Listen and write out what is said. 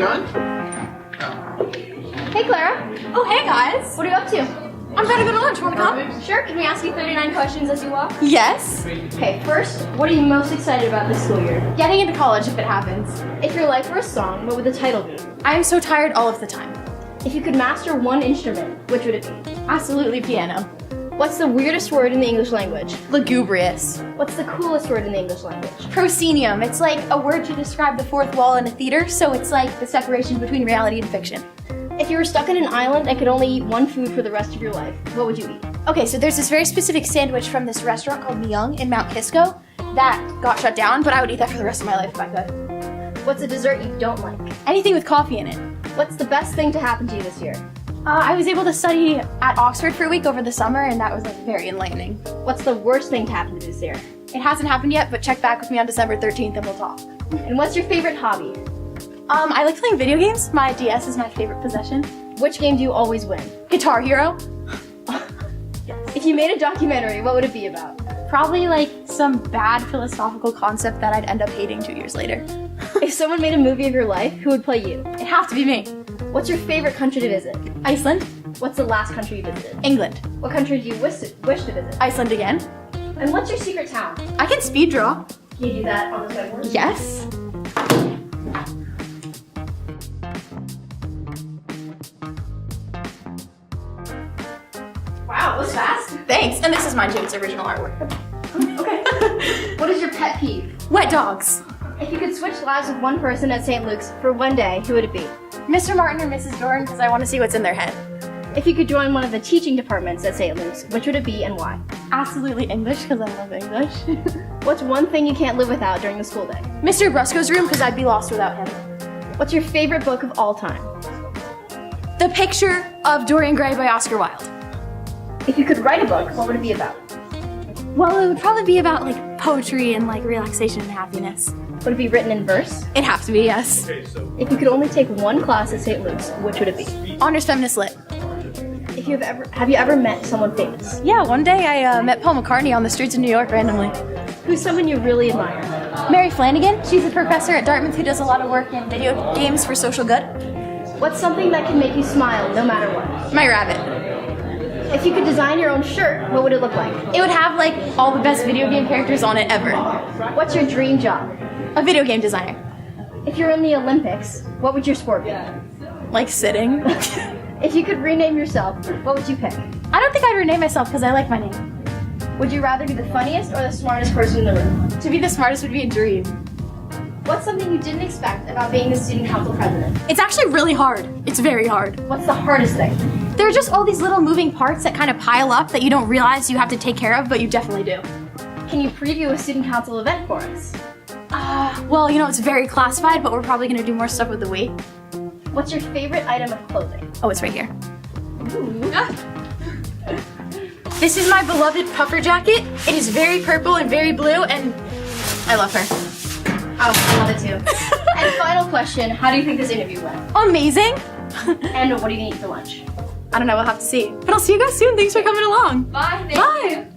done? Hey, Clara. Oh, hey guys. What are you up to? I'm about to go to lunch. Want to come? Sure. Can we ask you 39 questions as you walk? Yes. Okay, first, what are you most excited about this school year? Getting into college if it happens. If your life were a song, what would the title be? I am so tired all of the time. If you could master one instrument, which would it be? Absolutely piano. What's the weirdest word in the English language? Lugubrious. What's the coolest word in the English language? Proscenium. It's like a word to describe the fourth wall in a theater, so it's like the separation between reality and fiction. If you were stuck in an island and could only eat one food for the rest of your life, what would you eat? Okay, so there's this very specific sandwich from this restaurant called Myung in Mount Kisco that got shut down, but I would eat that for the rest of my life if I could. What's a dessert you don't like? Anything with coffee in it. What's the best thing to happen to you this year? I was able to study at Oxford for a week over the summer, and that was like very enlightening. What's the worst thing to happen to you this year? It hasn't happened yet, but check back with me on December 13th and we'll talk. And what's your favorite hobby? I like playing video games. My DS is my favorite possession. Which game do you always win? Guitar Hero. If you made a documentary, what would it be about? Probably like some bad philosophical concept that I'd end up hating 2 years later. If someone made a movie of your life, who would play you? It'd have to be me. What's your favorite country to visit? Iceland. What's the last country you visited? England. What country do you wish to visit? Iceland again. And what's your secret talent? I can speed draw. Can you do that on the whiteboard? Yes. Wow, that was fast. Thanks. And this is mine too. It's original artwork. Okay. What is your pet peeve? Wet dogs. If you could switch lives with one person at St. Luke's for one day, who would it be? Mr. Martin or Mrs. Jordan, because I want to see what's in their head. If you could join one of the teaching departments at St. Luke's, which would it be and why? Absolutely English, because I love English. What's one thing you can't live without during the school day? Mr. Brusco's room, because I'd be lost without him. What's your favorite book of all time? The Picture of Dorian Gray by Oscar Wilde. If you could write a book, what would it be about? Well, it would probably be about like poetry and like relaxation and happiness. Would it be written in verse? It'd have to be, yes. If you could only take one class at St. Luke's, which would it be? Honors Feminist Lit. If you have you ever met someone famous? Yeah, one day I met Paul McCartney on the streets of New York randomly. Who's someone you really admire? Mary Flanagan. She's a professor at Dartmouth who does a lot of work in video games for social good. What's something that can make you smile no matter what? My rabbit. If you could design your own shirt, what would it look like? It would have like all the best video game characters on it ever. What's your dream job? A video game designer. If you're in the Olympics, what would your sport be? Like sitting. If you could rename yourself, what would you pick? I don't think I'd rename myself because I like my name. Would you rather be the funniest or the smartest person in the room? To be the smartest would be a dream. What's something you didn't expect about being the student council president? It's actually really hard. It's very hard. What's the hardest thing? There are just all these little moving parts that kind of pile up that you don't realize you have to take care of, but you definitely do. Can you preview a student council event for us? Well, you know, it's very classified, but we're probably going to do more stuff with the weight. What's your favorite item of clothing? Oh, it's right here. Ooh. This is my beloved puffer jacket. It is very purple and very blue, and I love her. Oh, I love it too. And final question, how do you think this interview went? Amazing. And what are you going to eat for lunch? I don't know, we'll have to see. But I'll see you guys soon. Thanks for coming along. Bye. Bye.